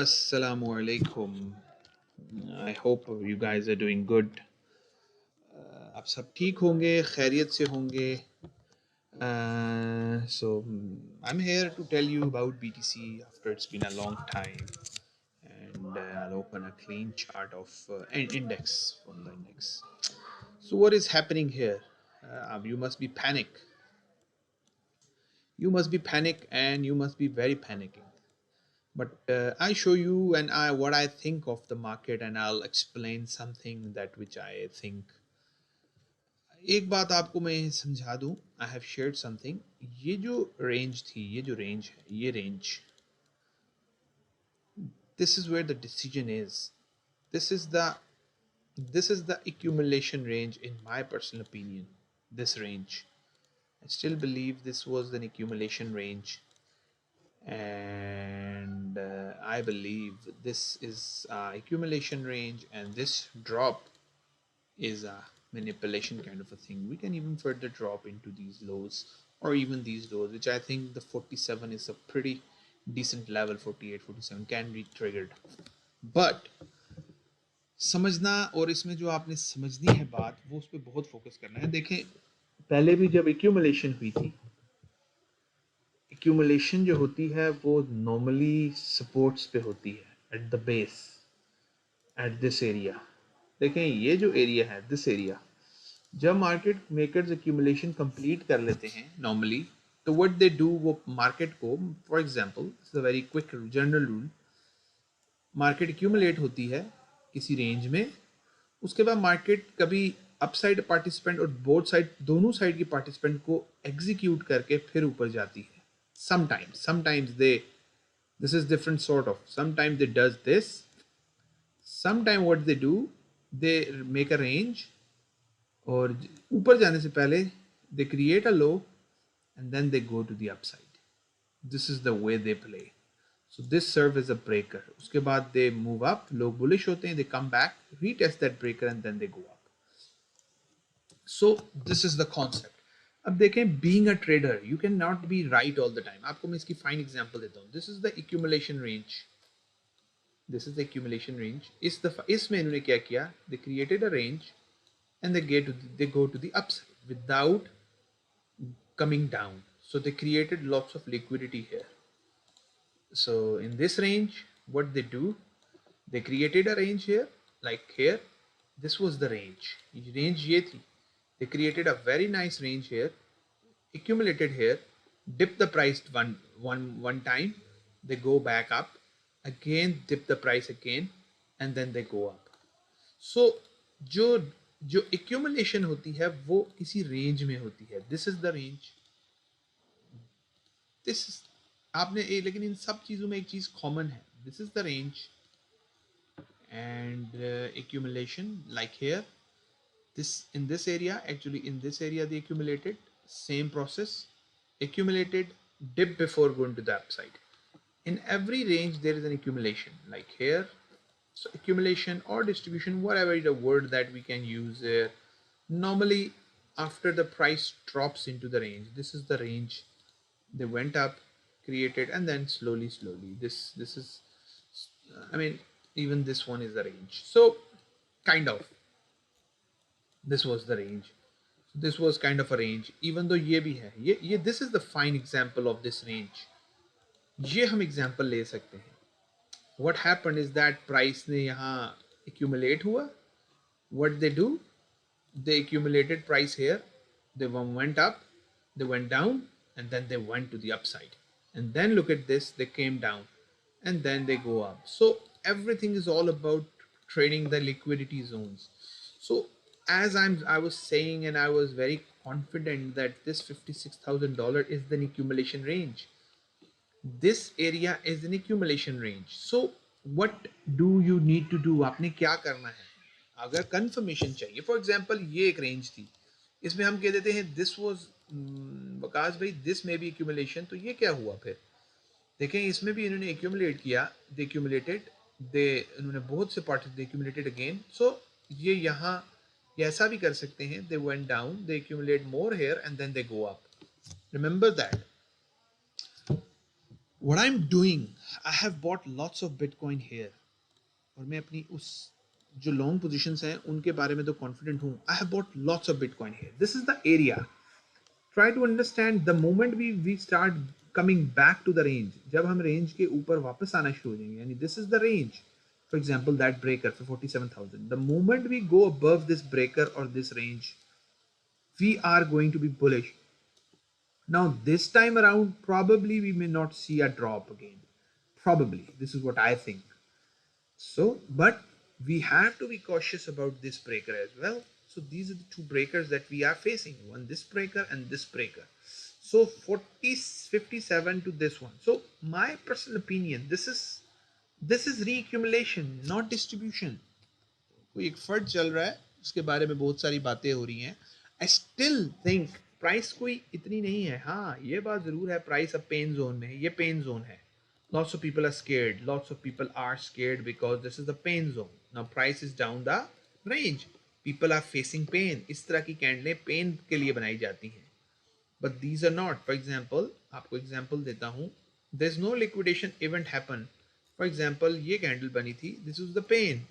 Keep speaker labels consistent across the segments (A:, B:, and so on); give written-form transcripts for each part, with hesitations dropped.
A: Assalamu alaikum. I hope you guys are doing good. आप सब ठीक होंगे, खैरियत से होंगे. I'm here to tell you about BTC after it's been a long time, and I'll open a clean chart of an index from the index. So what is happening here? You must be panic. You must be panic, and you must be very panicking. But I show you and I what I think of the market, and I'll explain something that which I think. एक बात आपको मैं समझा दूं. I have shared something. ये जो range थी, ये जो रेंज है, ये range, this is where the decision is. This is the accumulation range in my personal opinion. This range, I still believe this was an accumulation range, and I believe this is accumulation range, and this drop is a manipulation kind of a thing. We can even further drop into these lows or even these lows, which I think the 47 is a pretty decent level. 48, 47 can be triggered, but समझना और इसमें जो आपने समझनी है बात, वो उस पर बहुत फोकस करना है. देखें, पहले भी जब एक्यूमुलेशन हुई थी, एक्यूमुलेशन जो होती है वो नॉर्मली सपोर्ट्स पे होती है at the base, at this area. देखें, ये जो एरिया है, दिस एरिया, जब मार्केट मेकर्स एक्यूमुलेशन कंप्लीट कर लेते हैं नॉर्मली, तो व्हाट दे डू, वो मार्केट को, for example, it's a very quick general rule, market accumulate होती है किसी रेंज में, उसके बाद मार्केट कभी अपसाइड पार्टिसिपेंट और बोथ साइड, दोनों साइड की पार्टिसिपेंट को एग्जीक्यूट करके फिर ऊपर जाती है. Sometimes they, this is different sort of, sometimes they does this, sometime what they do, they make a range, और ऊपर जाने से पहले they create a low and then they go to the upside. This is the way they play. So this serve as a breaker. उसके बाद they move up, लोग bullish होते हैं, they come back, retest that breaker and then they go up. So this is the concept. अब देखें, being a trader you cannot be right all the time. आपको मैं इसकी fine example देता हूँ. This is the accumulation range. This is the accumulation range. इस दफा इसमें इन्होंने क्या किया, they created a range and they go to the upside without coming down. So they created lots of liquidity here. So in this range, what they do, they created a range here, like here. This was the range. Range ये थी. They created a very nice range here, accumulated here, dip the price one time, they go back up, again dip the price again, and then they go up. So जो जो accumulation होती है वो इसी range में होती है. This is the range. This is, आपने लेकिन इन सब चीज़ों में एक चीज़ common है. This is the range and accumulation, like here. This in this area, actually in this area they accumulated, same process, accumulated, dip before going to the upside. In every range there is an accumulation, like here. So accumulation or distribution, whatever the word that we can use there, normally after the price drops into the range, this is the range, they went up, created, and then slowly this is, I mean, even this one is the range. So kind of, this was the range. So this was kind of a range, even though ये भी है, ये this is the fine example of this range. ये हम example ले सकते हैं. What happened is that price ने यहाँ accumulate हुआ. What they do, they accumulated price here, they went up, they went down, and then they went to the upside, and then look at this, they came down and then they go up. So everything is all about trading the liquidity zones. So as I was saying, and I was very confident that this $56,000 is the accumulation range. This area is an accumulation range. So what do you need to do? आपने क्या करना है अगर confirmation चाहिए? For example, ये एक range थी, इसमें हम कह देते हैं this was वकास भाई this may be accumulation. तो ये क्या हुआ फिर? देखें, इसमें भी इन्होंने accumulate किया, they accumulated, इन्होंने बहुत से parts they accumulated again. So ये यहाँ ये ऐसा भी कर सकते हैं, they went down, they accumulate more here and then they go up. Remember that. what I'm doing, I have bought lots of Bitcoin here. और मैं अपनी उस जो लॉन्ग पोजीशंस हैं उनके बारे में तो कॉन्फिडेंट हूँ. I have bought lots of Bitcoin here. This is the area. Try to understand the moment we start coming back to the range. जब हम रेंज के ऊपर वापस आना शुरू हो जाएंगे, यानी this is the range. For example, that breaker for 47,000. The moment we go above this breaker or this range, we are going to be bullish. Now, this time around, probably we may not see a drop again. Probably. This is what I think. So, but we have to be cautious about this breaker as well. So these are the two breakers that we are facing. One, this breaker and this breaker. So 57 to this one. So my personal opinion, this is reaccumulation, not distribution. कोई एक fund चल रहा है, उसके बारे में बहुत सारी बातें हो रही हैं. आई स्टिल थिंक प्राइस कोई इतनी नहीं है. हाँ, ये बात ज़रूर है, प्राइस अब पेन जोन में है. ये पेन जोन है. Lots of people are scared. Lots of people are scared because this is the pain zone. Now price is down the range. People are facing pain. इस तरह की कैंडलें pen के लिए बनाई जाती हैं. But these are not. For example, आपको example देता हूँ. There's no liquidation event happen. For example, ये कैंडल बनी थी. This was the pain.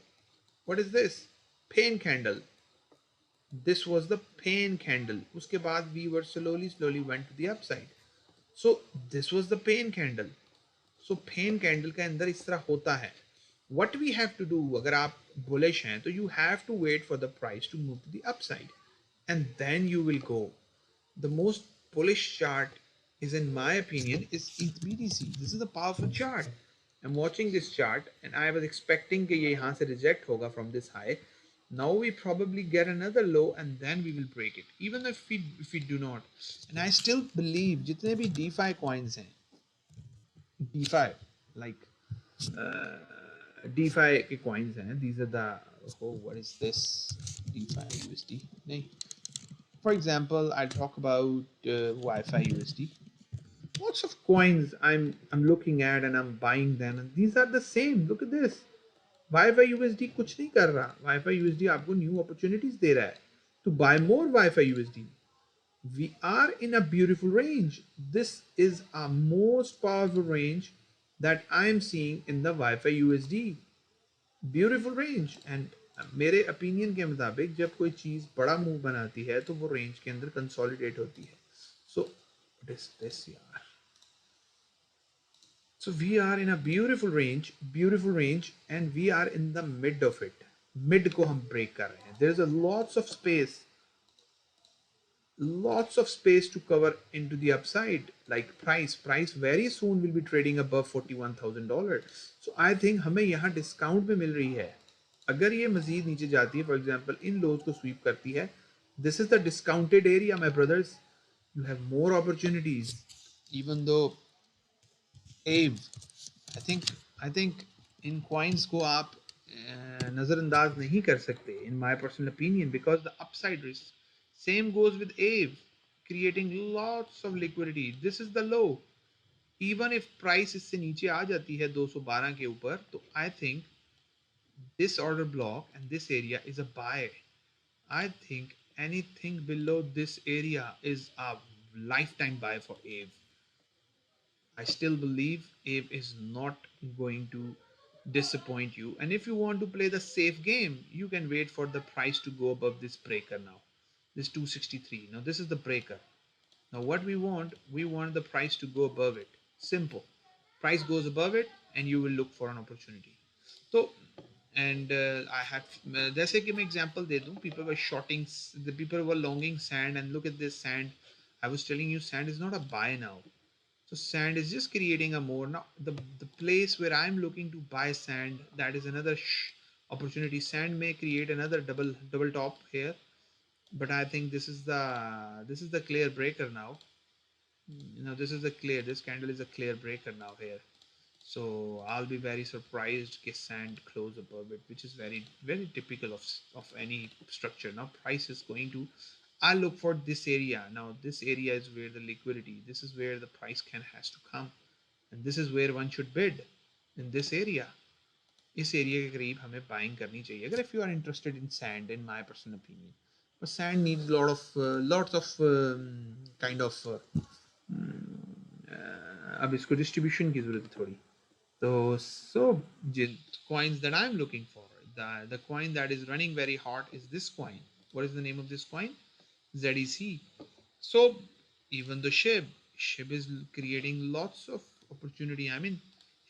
A: What is this? Pain candle. This was the pain candle. उसके बाद we were slowly went to the upside. So this was the pain candle. So pain candle के अंदर इस तरह होता है. What we have to do, अगर आप bullish हैं तो you have to wait for the price to move to the upside and then you will go. The most bullish chart is, in my opinion, is ETH BTC. This is a powerful chart. I'm watching this chart and I was expecting कि ये यहाँ से reject होगा from this high. Now we probably get another low and then we will break it. Even if we do not, and I still believe जितने भी DeFi coins हैं, DeFi like DeFi के coins हैं, these are the, oh, what is this, DeFi USD नहीं. For example, I talk about Wi-Fi USD. Lots of coins I'm looking at and I'm buying them, and these are the same. Look at this. Wi-Fi USD कुछ नहीं कर रहा. Wi-Fi USD आपको new opportunities दे रहा है to buy more Wi-Fi USD. We are in a beautiful range. This is a most powerful range that I'm seeing in the Wi-Fi USD. Beautiful range. And मेरे opinion के मुताबिक जब कोई चीज़ बड़ा move बनाती है तो वो रेंज के अंदर कंसोलिडेट होती है. So what is this यार? So we are in a beautiful range, and we are in the mid of it. Mid को हम break कर रहे हैं. There's a lots of space to cover into the upside. Like price very soon will be trading above $41,000. So I think हमें यहाँ discount में मिल रही है. अगर ये मजीद नीचे जाती है, for example इन lows को sweep करती है, this is the discounted area, my brothers. You have more opportunities. Even though AVE, I think in coins को आप नज़रअंदाज नहीं कर सकते, in my personal opinion, because the upside risk. Same goes with AVE, creating lots of liquidity. This is the low. Even if price इससे नीचे आ जाती है 212 के ऊपर, तो I think this order block and this area is a buy. I think anything below this area is a lifetime buy for AVE. I still believe AVE is not going to disappoint you. And if you want to play the safe game, you can wait for the price to go above this breaker now. This 263. Now this is the breaker. Now what we want the price to go above it. Simple. Price goes above it and you will look for an opportunity. So, and I had, जैसे कि मैं example दे दूँ, people were shorting, the people were longing sand, and look at this sand. I was telling you sand is not a buy now. So sand is just creating a more. Now the place where I'm looking to buy sand, that is another opportunity. Sand may create another double top here, but I think this is the clear breaker now. This is the clear. This candle is a clear breaker now here. So I'll be very surprised if sand close above it, which is very very typical of any structure. Now price is going to. I look for this area. Now this area is where the liquidity. This is where the price has to come, and this is where one should bid in this area. इस area के करीब हमें buying करनी चाहिए अगर if you are interested in sand, in my personal opinion. But sand needs lots of kind of अब इसको distribution की जरूरत है थोड़ी. So coins that I'm looking for, the coin that is running very hot is this coin. What is the name of this coin? ZEC. So even the SHIB is creating lots of opportunity. I mean,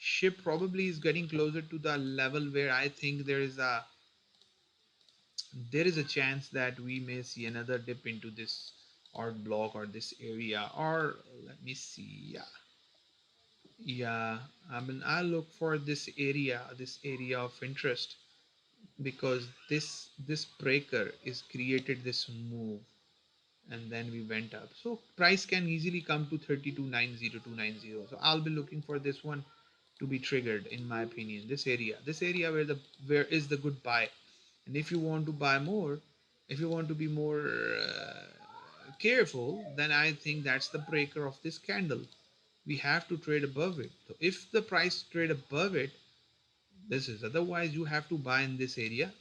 A: SHIB probably is getting closer to the level where I think there is a chance that we may see another dip into this art block or this area. Or let me see. Yeah, I mean, I look for this area of interest, because this breaker is created this move, and then we went up. So price can easily come to 3290 So I'll be looking for this one to be triggered, in my opinion. This area where is the good buy. And if you want to buy more, if you want to be more careful, then I think that's the breaker of this candle. We have to trade above it. So if the price trade above it, this is, otherwise you have to buy in this area.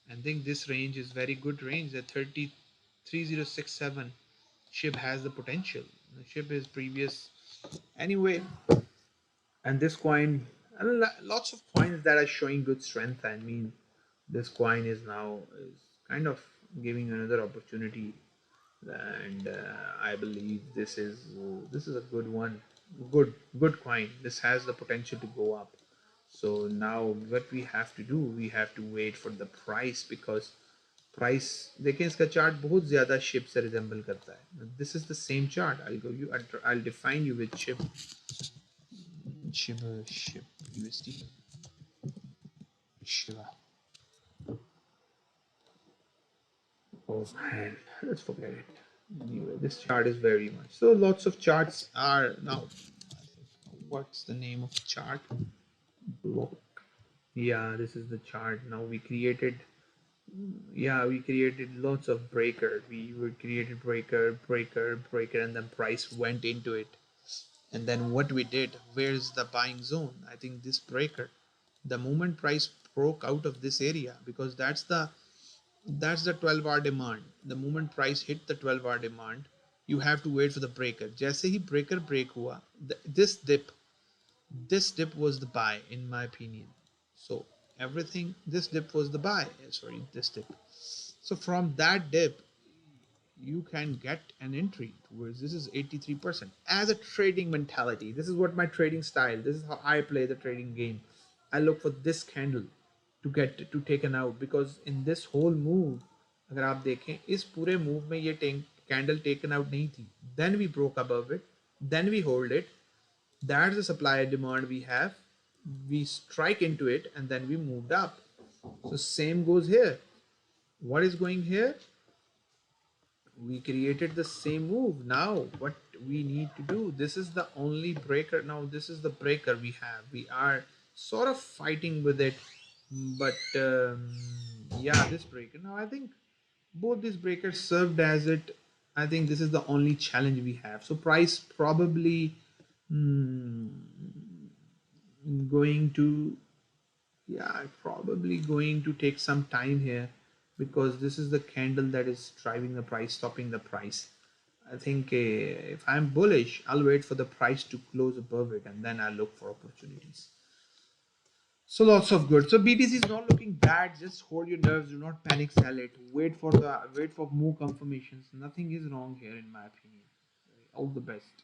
A: And think this range is very good range at 30,3067. SHIB has the potential. The SHIB is previous anyway. And this coin, and lots of coins that are showing good strength. I mean, this coin is kind of giving another opportunity. And I believe this is a good one. Good coin. This has the potential to go up. So now what we have to do, we have to wait for the price, because price देखें, इसका chart बहुत ज़्यादा ship से resemble करता है. This is the same chart. I'll define you with ship. Ship USD. Shiba. Oh man, let's forget it. Anyway, this chart is very much. So lots of charts are now. What's the name of the chart? Block. Yeah, this is the chart. Now we created. Yeah, we created lots of breaker. We would created breaker, and then price went into it. And then what we did, where's the buying zone? I think this breaker, the moment price broke out of this area, because that's the 12-hour demand. The moment price hit the 12-hour demand, you have to wait for the breaker. जैसे ही breaker break हुआ, this dip was the buy, in my opinion. So everything, this dip was the buy. Sorry, this dip. So from that dip, you can get an entry towards, this is 83% as a trading mentality. This is what my trading style, this is how I play the trading game. I look for this candle to get to taken out, because in this whole move, अगर आप देखें इस पूरे move में ये candle taken out नहीं थी. Then we broke above it, then we hold it. That's the supply and demand we have. We strike into it, and then we moved up. So same goes here. What is going here? We created the same move. Now what we need to do, this is the only breaker. Now this is the breaker we have. We are sort of fighting with it, but yeah, this breaker, now I think both these breakers served as it. I think this is the only challenge we have. So price probably mm, going to, yeah, probably going to take some time here, because this is the candle that is driving the price, stopping the price. I think if I'm bullish, I'll wait for the price to close above it, and then I'll look for opportunities. So lots of good. So BTC is not looking bad. Just hold your nerves. Do not panic sell it. Wait for more confirmations. Nothing is wrong here, in my opinion. All the best.